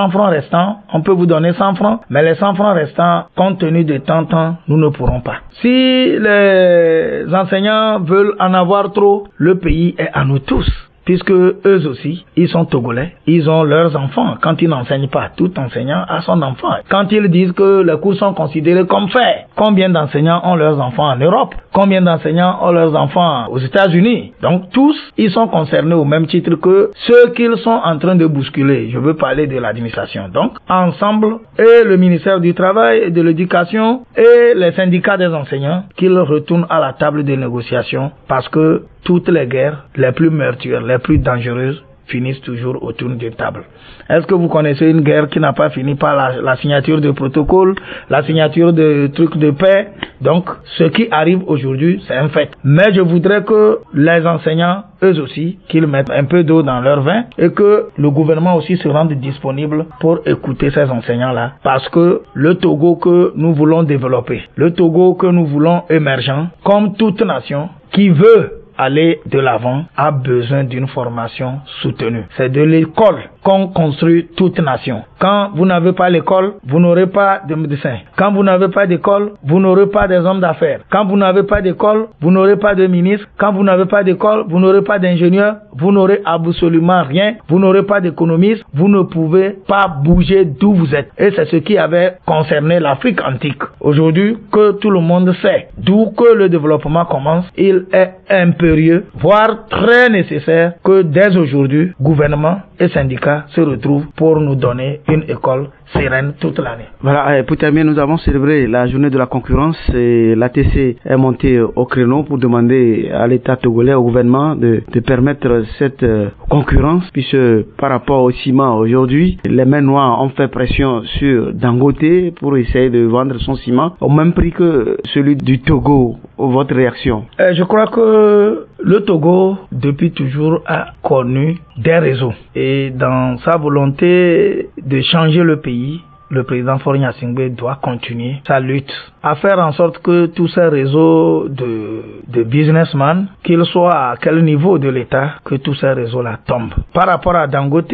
francs restants, on peut vous donner 100 francs, mais les 100 francs restants, compte tenu de temps, nous ne pourrons pas. Si les enseignants veulent en avoir trop, le pays est à nous tous. puisque eux aussi, ils sont togolais, ils ont leurs enfants. Quand ils n'enseignent pas, tout enseignant a son enfant. Quand ils disent que les cours sont considérés comme faits, combien d'enseignants ont leurs enfants en Europe? Combien d'enseignants ont leurs enfants aux États-Unis? Donc tous, ils sont concernés au même titre que ceux qu'ils sont en train de bousculer. Je veux parler de l'administration. Donc, ensemble, et le ministère du Travail et de l'Éducation et les syndicats des enseignants, qu'ils retournent à la table des négociations, parce que toutes les guerres les plus meurtrières, les plus dangereuses, finissent toujours autour d'une table. Est-ce que vous connaissez une guerre qui n'a pas fini par la signature de protocoles, la signature de trucs de paix? Donc, ce qui arrive aujourd'hui, c'est un fait. Mais je voudrais que les enseignants, eux aussi, qu'ils mettent un peu d'eau dans leur vin et que le gouvernement aussi se rende disponible pour écouter ces enseignants-là. Parce que le Togo que nous voulons développer, le Togo que nous voulons émergent, comme toute nation qui veut aller de l'avant, a besoin d'une formation soutenue. C'est de l'école qu'on construit toute nation. Quand vous n'avez pas l'école, vous n'aurez pas de médecins. Quand vous n'avez pas d'école, vous n'aurez pas des hommes d'affaires. Quand vous n'avez pas d'école, vous n'aurez pas de ministre. Quand vous n'avez pas d'école, vous n'aurez pas d'ingénieur. Vous n'aurez absolument rien. Vous n'aurez pas d'économiste. Vous ne pouvez pas bouger d'où vous êtes. Et c'est ce qui avait concerné l'Afrique antique. Aujourd'hui, que tout le monde sait d'où que le développement commence, il est impérieux, voire très nécessaire que dès aujourd'hui, gouvernement et syndicats se retrouvent pour nous donner une école sereine toute l'année. Voilà, pour terminer, nous avons célébré la journée de la concurrence et l'ATC est monté au créneau pour demander à l'État togolais, au gouvernement de permettre cette concurrence, puisque par rapport au ciment aujourd'hui, les mains noires ont fait pression sur Dangote pour essayer de vendre son ciment au même prix que celui du Togo. Votre réaction? Je crois que le Togo, depuis toujours, a connu des réseaux. Et dans sa volonté de changer le pays, le président Faure Gnassingbé doit continuer sa lutte à faire en sorte que tous ces réseaux de businessmen, qu'ils soient à quel niveau de l'État, que tous ces réseaux-là tombent. Par rapport à Dangote,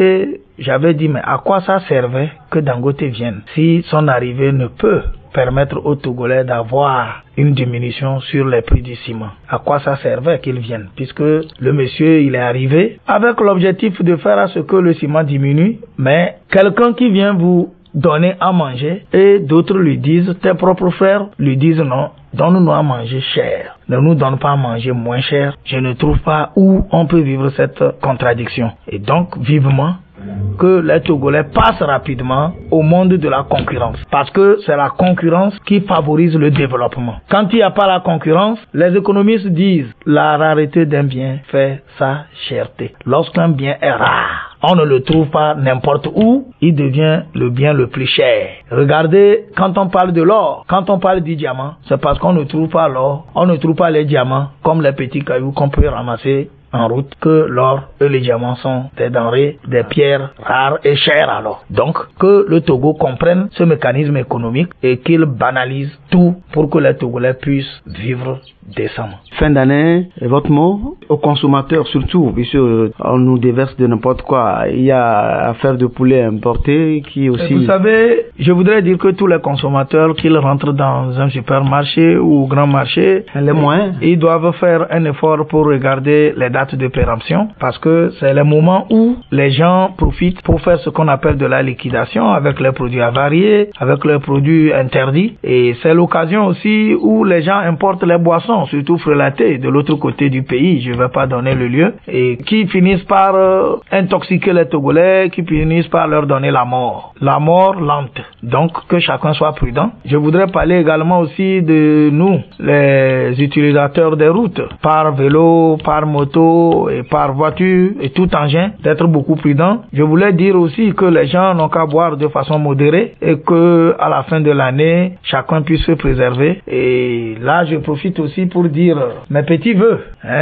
j'avais dit, mais à quoi ça servait que Dangote vienne si son arrivée ne peut permettre aux Togolais d'avoir une diminution sur les prix du ciment? À quoi ça servait qu'il vienne? Puisque le monsieur, il est arrivé avec l'objectif de faire à ce que le ciment diminue, mais quelqu'un qui vient vous donner à manger et d'autres lui disent, tes propres frères lui disent non, donne-nous à manger cher, ne nous donne pas à manger moins cher. Je ne trouve pas où on peut vivre cette contradiction. Et donc, vivement que les Togolais passent rapidement au monde de la concurrence. Parce que c'est la concurrence qui favorise le développement. Quand il n'y a pas la concurrence, les économistes disent la rareté d'un bien fait sa cherté. Lorsqu'un bien est rare, on ne le trouve pas n'importe où, il devient le bien le plus cher. Regardez, quand on parle de l'or, quand on parle du diamant, c'est parce qu'on ne trouve pas l'or, on ne trouve pas les diamants comme les petits cailloux qu'on peut ramasser en route, que l'or et les diamants sont des denrées, des pierres rares et chères alors. Donc, que le Togo comprenne ce mécanisme économique et qu'il banalise tout pour que les Togolais puissent vivre décemment. Fin d'année, votre mot aux consommateurs surtout, puisque on nous déverse de n'importe quoi. Il y a affaire de poulet importé qui aussi... Vous savez, je voudrais dire que tous les consommateurs, qu'ils rentrent dans un supermarché ou grand marché, les moyens, ils doivent faire un effort pour regarder les dates de péremption, parce que c'est le moment où les gens profitent pour faire ce qu'on appelle de la liquidation avec les produits avariés, avec les produits interdits, et c'est l'occasion aussi où les gens importent les boissons, surtout frelatées, de l'autre côté du pays, je ne vais pas donner le lieu, et qui finissent par intoxiquer les Togolais, qui finissent par leur donner la mort lente. Donc que chacun soit prudent. Je voudrais parler également aussi de nous, les utilisateurs des routes, par vélo, par moto et par voiture et tout engin, d'être beaucoup prudent. Je voulais dire aussi que les gens n'ont qu'à boire de façon modérée et que à la fin de l'année, chacun puisse se préserver. Et là, je profite aussi pour dire mes petits vœux,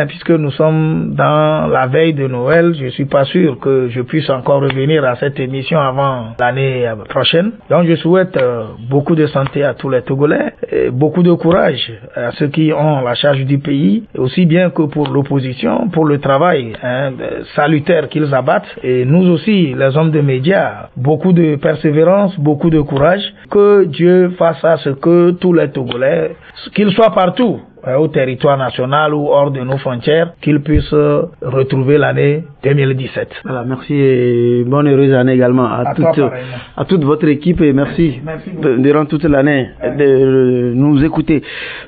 puisque nous sommes dans la veille de Noël, je suis pas sûr que je puisse encore revenir à cette émission avant l'année prochaine. Donc je souhaite beaucoup de santé à tous les Togolais, et beaucoup de courage à ceux qui ont la charge du pays, aussi bien que pour l'opposition, pour le travail salutaire qu'ils abattent. Et nous aussi, les hommes de médias, beaucoup de persévérance, beaucoup de courage. Que Dieu fasse à ce que tous les Togolais, qu'ils soient partout, au territoire national ou hors de nos frontières, qu'ils puissent retrouver l'année 2017. Voilà, merci et bonne heureuse année également à toute votre équipe et merci durant toute l'année de nous écouter.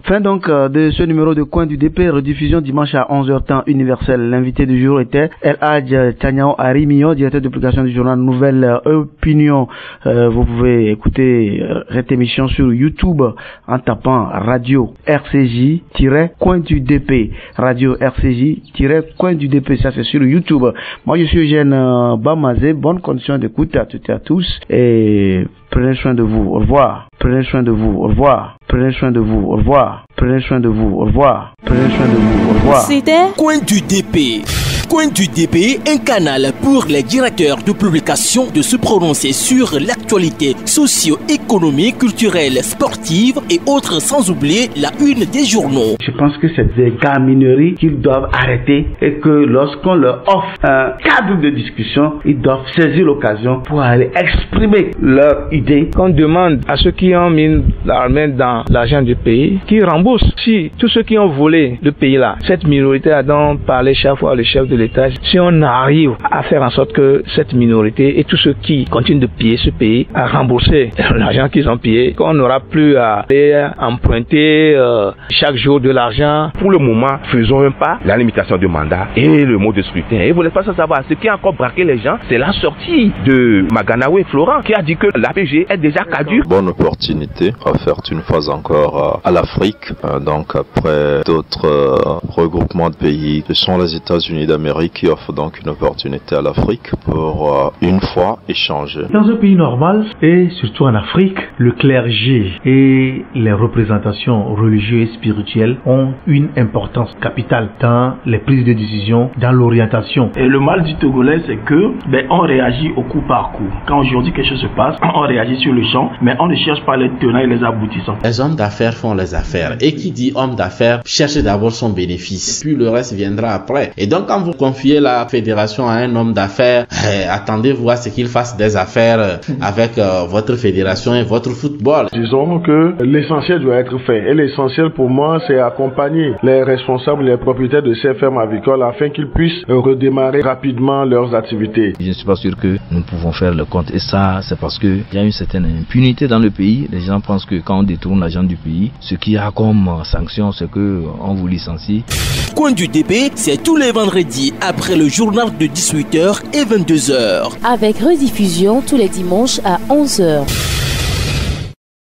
Fin donc de ce numéro de Coin du DP, rediffusion dimanche à 11h temps universel. L'invité du jour était El Hadj Tiagnan Arimio, directeur de publication du journal Nouvelle Opinion. Vous pouvez écouter cette émission sur YouTube en tapant Radio RCJ-Coin du DP. Radio RCJ-Coin du DP, ça c'est sur YouTube. Moi je suis Eugène Bamazé, bonne condition d'écoute à toutes et à tous et prenez soin de vous, au revoir. Prenez soin de vous, au revoir. Prenez soin de vous, au revoir. Prenez soin de vous, au revoir. Prenez soin de vous, au revoir. C'était Coin du DP. Coin du DP, un canal pour les directeurs de publication de se prononcer sur l'actualité socio-économique, culturelle, sportive et autres, sans oublier la une des journaux. Je pense que c'est des gamineries qu'ils doivent arrêter et que lorsqu'on leur offre un cadre de discussion, ils doivent saisir l'occasion pour aller exprimer leurs idées. Qu'on demande à ceux qui ont mis la main dans l'argent du pays, qu'ils remboursent. Si tous ceux qui ont volé le pays là, cette minorité a donc parlé chaque fois le chef de l'État, si on arrive à faire en sorte que cette minorité et tous ceux qui continuent de piller ce pays à rembourser l'argent qu'ils ont pillé, qu'on n'aura plus à aller emprunter chaque jour de l'argent. Pour le moment, faisons un pas, la limitation du mandat et le mot de scrutin. Et vous n'êtes pas sans savoir, ce qui a encore braqué les gens, c'est la sortie de Maganawe Florent qui a dit que l'APG est déjà caduque. Bonne opportunité offerte une fois encore à l'Afrique, donc après d'autres regroupements de pays. Ce sont les États-Unis d'Amérique qui offre donc une opportunité à l'Afrique pour une fois échanger. Dans un pays normal et surtout en Afrique, le clergé et les représentations religieuses et spirituelles ont une importance capitale dans les prises de décision, dans l'orientation. Et le mal du Togolais, c'est que on réagit au coup par coup. Quand aujourd'hui quelque chose se passe, on réagit sur le champ, mais on ne cherche pas les tenants et les aboutissants. Les hommes d'affaires font les affaires. Et qui dit homme d'affaires cherche d'abord son bénéfice, puis le reste viendra après. Et donc quand vous confiez la fédération à un homme d'affaires, attendez-vous à ce qu'il fasse des affaires avec votre fédération et votre football. Disons que l'essentiel doit être fait. Et l'essentiel pour moi, c'est accompagner les responsables, les propriétaires de ces fermes avicoles afin qu'ils puissent redémarrer rapidement leurs activités. Je ne suis pas sûr que nous pouvons faire le compte. Et ça, c'est parce qu'il y a une certaine impunité dans le pays. Les gens pensent que quand on détourne l'argent du pays, ce qu'il y a comme sanction, c'est qu'on vous licencie. Coin du DP, c'est tous les vendredis après le journal de 18h et 22h. Avec rediffusion tous les dimanches à 11h.